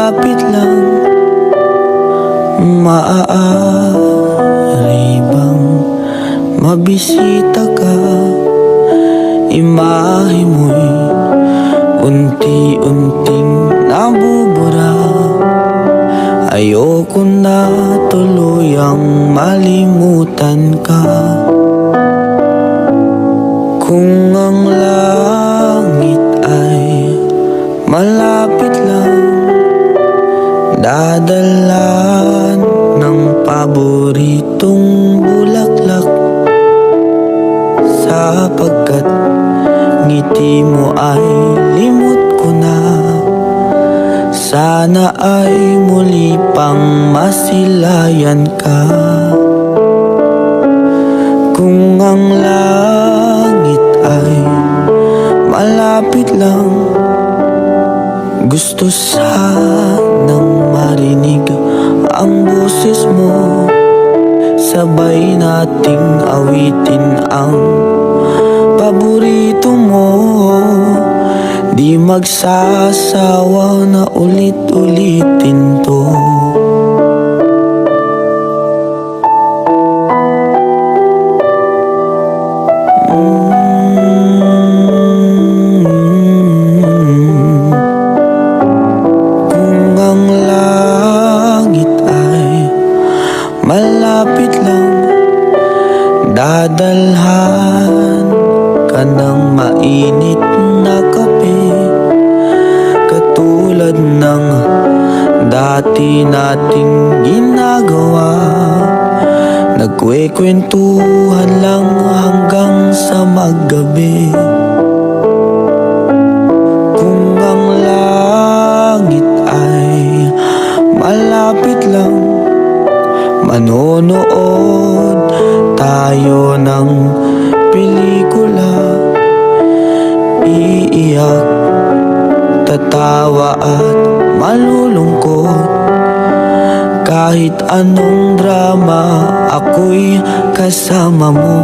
malapit lang, maaari bang mabisita ka? Imahe mo'y unti-unting nabubura. Ayoko na tuluyang malimutan ka. Kung ang langit ay malapit lang, dadalan ng paboritong bulaklak, sapagkat ngiti mo ay limot ko na. Sana ay muli pang masilayan ka. Kung ang langit ay malapit lang, gusto sanang marinig ang boses mo. Sabay nating awitin ang paborito mo. Di magsasawa na ulit-ulitin to. Kung ang langit ay malapit lang, dadalhan ka ng mainit na kape, katulad ng dati nating ginagawa. Nagkwekwentuhan lang hanggang sa maggabi. Kung ang langit ay malapit lang, manonood tayo ng pelikula. Iiyak, tatawa at malulungkot. Kahit anong drama, ako'y kasama mo.